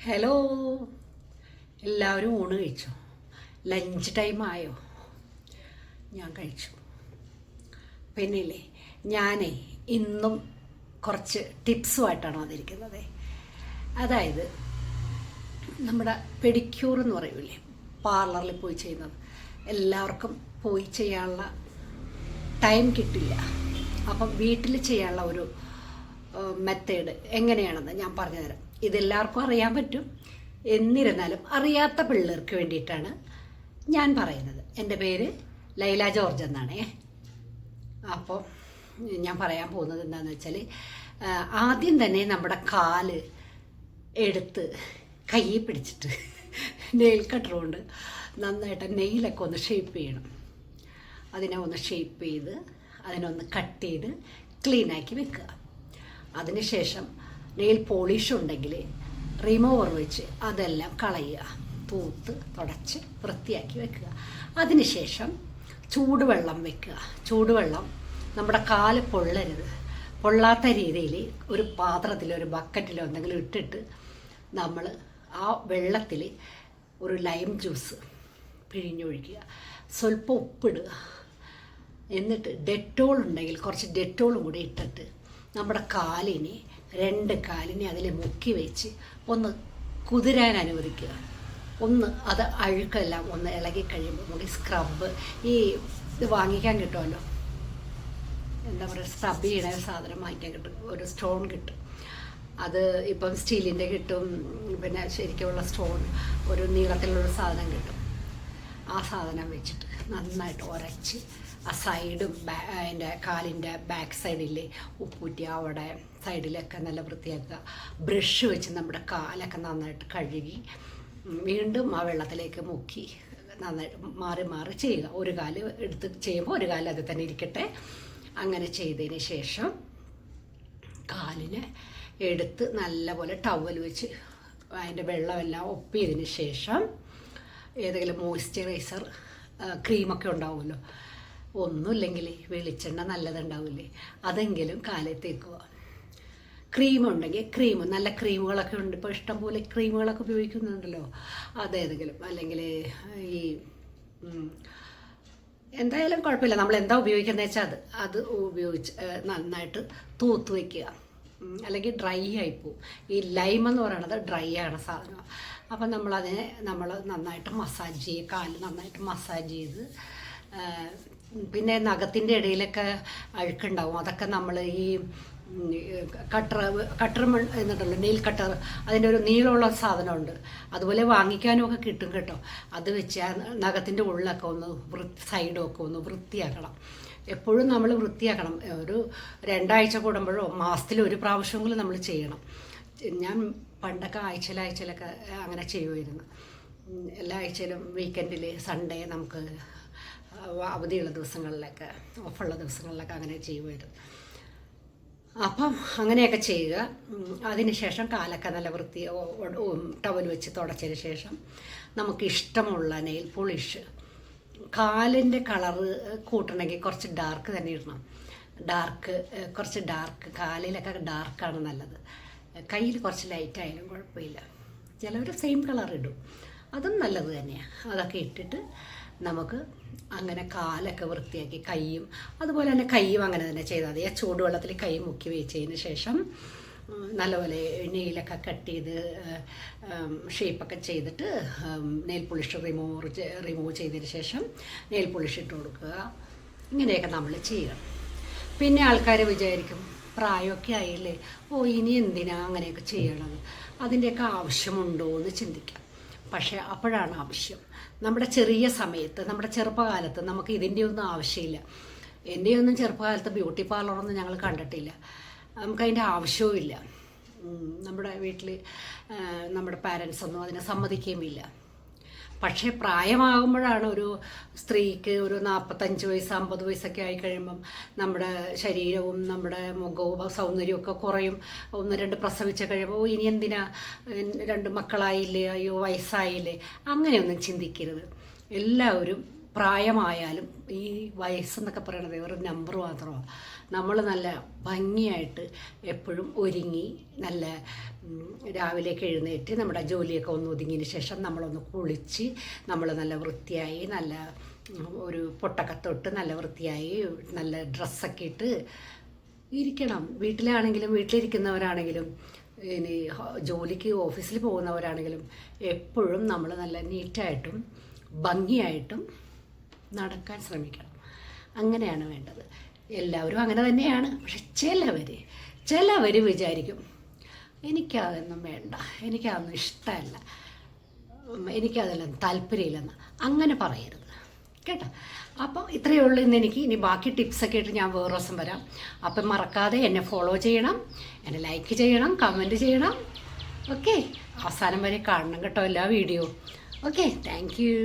Hello, എല്ലാവരും ഊണ് കഴിച്ചോ? ലഞ്ച് ടൈം ആയോ? ഞാൻ കഴിച്ചു. പിന്നില്ലേ, ഞാനേ ഇന്നും കുറച്ച് ടിപ്സുമായിട്ടാണ് വന്നിരിക്കുന്നത്. അതായത് നമ്മുടെ പെഡിക്യൂർ എന്ന് പറയൂലേ, പാർലറിൽ പോയി ചെയ്യുന്നത്. എല്ലാവർക്കും പോയി ചെയ്യാനുള്ള ടൈം കിട്ടില്ല. അപ്പം വീട്ടിൽ ചെയ്യാനുള്ള ഒരു മെത്തേഡ് എങ്ങനെയാണെന്ന് ഞാൻ പറഞ്ഞുതരാം. ഇതെല്ലാവർക്കും അറിയാൻ പറ്റും. എന്നിരുന്നാലും അറിയാത്ത പിള്ളേർക്ക് വേണ്ടിയിട്ടാണ് ഞാൻ പറയുന്നത്. എൻ്റെ പേര് ലൈല ജോർജ് എന്നാണേ. അപ്പോൾ ഞാൻ പറയാൻ പോകുന്നത് എന്താണെന്ന് വെച്ചാൽ, ആദ്യം തന്നെ നമ്മുടെ കാല് എടുത്ത് കയ്യിൽ പിടിച്ചിട്ട് നെയിൽ കട്ടർ കൊണ്ട് നന്നായിട്ട് നെയിലൊക്കെ ഒന്ന് ഷേപ്പ് ചെയ്യണം. അതിനെ ഒന്ന് ഷേപ്പ് ചെയ്ത് അതിനൊന്ന് കട്ട് ചെയ്ത് ക്ലീനാക്കി വെക്കുക. അതിനുശേഷം നെയിൽ പോളിഷ് ഉണ്ടെങ്കിൽ റിമൂവർ വെച്ച് അതെല്ലാം കളയുക, തൂത്ത് തുടച്ച് വൃത്തിയാക്കി വെക്കുക. അതിനുശേഷം ചൂടുവെള്ളം വെക്കുക. ചൂടുവെള്ളം നമ്മുടെ കാല് പൊള്ളരുത്, പൊള്ളാത്ത രീതിയിൽ ഒരു പാത്രത്തിലോ ഒരു ബക്കറ്റിലോ എന്തെങ്കിലും ഇട്ടിട്ട് നമ്മൾ ആ വെള്ളത്തിൽ ഒരു ലൈം ജ്യൂസ് പിഴിഞ്ഞൊഴിക്കുക, സ്വല്പം ഉപ്പിടുക. എന്നിട്ട് ഡെറ്റോൾ ഉണ്ടെങ്കിൽ കുറച്ച് ഡെറ്റോളും കൂടി ഇട്ടിട്ട് നമ്മുടെ കാലിനെ, രണ്ട് കാലിനെ അതിൽ മുക്കി വെച്ച് ഒന്ന് കുതിരാൻ അനുവദിക്കുക. ഒന്ന് അത് അഴുക്കെല്ലാം ഒന്ന് ഇളകി കഴിയുമ്പോൾ നമുക്ക് സ്ക്രബ്, ഈ ഇത് വാങ്ങിക്കാൻ കിട്ടുമല്ലോ, എന്താ പറയുക, സ്ക്രബ് ചെയ്യണ സാധനം വാങ്ങിക്കാൻ കിട്ടും. ഒരു സ്റ്റോൺ കിട്ടും. അത് ഇപ്പം സ്റ്റീലിൻ്റെ കിട്ടും, പിന്നെ ശരിക്കുള്ള സ്റ്റോൺ, ഒരു നീളത്തിലുള്ളൊരു സാധനം കിട്ടും. ആ സാധനം വെച്ചിട്ട് നന്നായിട്ട് ഉരച്ച് ആ സൈഡും അതിൻ്റെ കാലിൻ്റെ ബാക്ക് സൈഡിൽ ഉപ്പൂറ്റി അവിടെ സൈഡിലൊക്കെ നല്ല വൃത്തിയാക്കുക. ബ്രഷ് വെച്ച് നമ്മുടെ കാലൊക്കെ നന്നായിട്ട് കഴുകി വീണ്ടും ആ വെള്ളത്തിലേക്ക് മുക്കി നന്നായിട്ട് മാറി മാറി ചെയ്യുക. ഒരു കാല് എടുത്ത് ചെയ്യുമ്പോൾ ഒരു കാല് അത് തന്നെ ഇരിക്കട്ടെ. അങ്ങനെ ചെയ്തതിന് ശേഷം കാലിനെ എടുത്ത് നല്ലപോലെ ടവൽ വെച്ച് അതിൻ്റെ വെള്ളമെല്ലാം ഒപ്പിയതിന് ശേഷം ഏതെങ്കിലും മോയ്സ്ചറൈസർ ക്രീമൊക്കെ ഉണ്ടാവുമല്ലോ, ഒന്നുമില്ലെങ്കിൽ വെളിച്ചെണ്ണ നല്ലതുണ്ടാവില്ലേ, അതെങ്കിലും കാലിൽ തേക്കുക. ക്രീമുണ്ടെങ്കിൽ ക്രീം, നല്ല ക്രീമുകളൊക്കെ ഉണ്ട്, ഇപ്പോൾ ഇഷ്ടംപോലെ ക്രീമുകളൊക്കെ ഉപയോഗിക്കുന്നുണ്ടല്ലോ, അതേതെങ്കിലും. അല്ലെങ്കിൽ ഈ എന്തായാലും കുഴപ്പമില്ല, നമ്മൾ എന്താ ഉപയോഗിക്കുന്നത് വെച്ചാൽ അത് ഉപയോഗിച്ച് നന്നായിട്ട് തൂത്ത് വയ്ക്കുക. അല്ലെങ്കിൽ ഡ്രൈ ആയിപ്പോവും. ഈ ലൈം എന്ന് പറയുന്നത് ഡ്രൈ ആണ് സാധനം. അപ്പം നമ്മളതിനെ നന്നായിട്ട് മസാജ് ചെയ്യുക, കാല് നന്നായിട്ട് മസാജ് ചെയ്ത്. പിന്നെ നഖത്തിൻ്റെ ഇടയിലൊക്കെ അഴുക്കുണ്ടാവും, അതൊക്കെ നമ്മൾ ഈ കട്ടർ എന്നിട്ടുള്ളൂ, നെയിൽ കട്ടർ, അതിൻ്റെ ഒരു നീളമുള്ള സാധനമുണ്ട്, അതുപോലെ വാങ്ങിക്കാനും ഒക്കെ കിട്ടും കേട്ടോ. അത് വെച്ച് ആ നഖത്തിൻ്റെ ഉള്ളിലൊക്കെ ഒന്ന് സൈഡൊക്കെ ഒന്ന് വൃത്തിയാക്കണം. എപ്പോഴും നമ്മൾ വൃത്തിയാക്കണം. ഒരു 2 ആഴ്ച കൂടുമ്പോഴോ മാസത്തിൽ ഒരു പ്രാവശ്യമെങ്കിലും നമ്മൾ ചെയ്യണം. ഞാൻ പണ്ടൊക്കെ ആഴ്ചയിലൊക്കെ അങ്ങനെ ചെയ്യുമായിരുന്നു. എല്ലാ ആഴ്ചയിലും വീക്കെൻഡിൽ സൺഡേ നമുക്ക് അവധിയുള്ള ദിവസങ്ങളിലൊക്കെ, ഓഫുള്ള ദിവസങ്ങളിലൊക്കെ അങ്ങനെ ചെയ്യുമായിരുന്നു. അപ്പം അങ്ങനെയൊക്കെ ചെയ്യുക. അതിനുശേഷം കാലൊക്കെ നല്ല വൃത്തി ടവൽ വെച്ച് തുടച്ചതിന് ശേഷം നമുക്ക് ഇഷ്ടമുള്ള നെയിൽ പോളിഷ്, കാലിൻ്റെ കളറ് കൂട്ടണമെങ്കിൽ കുറച്ച് ഡാർക്ക് തന്നെ ഇടണം. കുറച്ച് ഡാർക്ക്, കാലിലൊക്കെ ഡാർക്കാണ് നല്ലത്. കയ്യിൽ കുറച്ച് ലൈറ്റ് ആയാലും കുഴപ്പമില്ല. ചിലവർ സെയിം കളർ ഇടും, അതും നല്ലത് തന്നെയാണ്. അതൊക്കെ ഇട്ടിട്ട് നമുക്ക് അങ്ങനെ കാലൊക്കെ വൃത്തിയാക്കി, കൈയും അതുപോലെ തന്നെ കൈയും അങ്ങനെ തന്നെ ചെയ്താൽ മതി. ആ ചൂടുവെള്ളത്തിൽ കൈ മുക്കി വെച്ചതിന് ശേഷം നല്ലപോലെ നെയിലൊക്കെ കട്ട് ചെയ്ത് ഷേപ്പൊക്കെ ചെയ്തിട്ട് നെയിൽ പോളിഷ് റിമൂവ് ചെയ്തതിന് ശേഷം നെയിൽ പോളിഷ് ഇട്ട് കൊടുക്കുക. ഇങ്ങനെയൊക്കെ നമ്മൾ ചെയ്യണം. പിന്നെ ആൾക്കാർ വിചാരിക്കും, പ്രായമൊക്കെ ആയില്ലേ, ഇനി എന്തിനാ അങ്ങനെയൊക്കെ ചെയ്യണത്, അതിൻ്റെയൊക്കെ ആവശ്യമുണ്ടോ എന്ന് ചിന്തിക്കാം. പക്ഷേ അപ്പോഴാണ് ആവശ്യം. നമ്മുടെ ചെറിയ സമയത്ത്, നമ്മുടെ ചെറുപ്പകാലത്ത് നമുക്ക് ഇതിൻ്റെയൊന്നും ആവശ്യമില്ല. എൻ്റെയൊന്നും ചെറുപ്പകാലത്ത് ബ്യൂട്ടി പാർലറൊന്നും ഞങ്ങൾ കണ്ടിട്ടില്ല. നമുക്കതിൻ്റെ ആവശ്യവുമില്ല. നമ്മുടെ വീട്ടിൽ നമ്മുടെ പാരൻസൊന്നും അതിനെ സമ്മതിക്കുകയുമില്ല. പക്ഷേ പ്രായമാകുമ്പോഴാണ് ഒരു സ്ത്രീക്ക് ഒരു 45 വയസ്സ് 50 വയസ്സൊക്കെ ആയിക്കഴിയുമ്പം നമ്മുടെ ശരീരവും നമ്മുടെ മുഖവും സൗന്ദര്യമൊക്കെ കുറയും. 1-2 പ്രസവിച്ച് കഴിയുമ്പോൾ ഇനി എന്തിനാ, 2 മക്കളായില്ലേ, അയ്യോ വയസ്സായില്ലേ, അങ്ങനെയൊന്നും ചിന്തിക്കരുത്. എല്ലാവരും പ്രായമായാലും ഈ വയസ്സെന്നൊക്കെ പറയണത് ഒരു നമ്പർ മാത്രമാണ്. നമ്മൾ നല്ല ഭംഗിയായിട്ട് എപ്പോഴും ഒരുങ്ങി നല്ല രാവിലേക്ക് എഴുന്നേറ്റ് നമ്മുടെ ജോലിയൊക്കെ ഒന്ന് ഒതുങ്ങിയതിന് ശേഷം നമ്മളൊന്ന് കുളിച്ച് നമ്മൾ നല്ല വൃത്തിയായി നല്ല ഒരു പൊട്ടൊക്കെ തൊട്ട് നല്ല വൃത്തിയായി നല്ല ഡ്രസ്സൊക്കെ ഇട്ട് ഇരിക്കണം. വീട്ടിലിരിക്കുന്നവരാണെങ്കിലും ഇനി ജോലിക്ക് ഓഫീസിൽ പോകുന്നവരാണെങ്കിലും എപ്പോഴും നമ്മൾ നല്ല നീറ്റായിട്ടും ഭംഗിയായിട്ടും നടക്കാൻ ശ്രമിക്കണം. അങ്ങനെയാണ് വേണ്ടത്. എല്ലാവരും അങ്ങനെ തന്നെയാണ്. പക്ഷെ ചിലവർ വിചാരിക്കും എനിക്കതൊന്നും വേണ്ട, എനിക്കതൊന്നും ഇഷ്ടമല്ല, എനിക്കതെല്ലാം താല്പര്യമില്ലെന്ന്. അങ്ങനെ പറയരുത് കേട്ടോ. അപ്പം ഇത്രയേ ഉള്ളൂ ഇന്ന് എനിക്ക്. ഇനി ബാക്കി ടിപ്സൊക്കെ ആയിട്ട് ഞാൻ വേറെ ദിവസം വരാം. അപ്പം മറക്കാതെ എന്നെ ഫോളോ ചെയ്യണം, എന്നെ ലൈക്ക് ചെയ്യണം, കമൻറ്റ് ചെയ്യണം. ഓക്കെ, അവസാനം വരെ കാണണം കേട്ടോ എല്ലാ വീഡിയോ. Okay, thank you.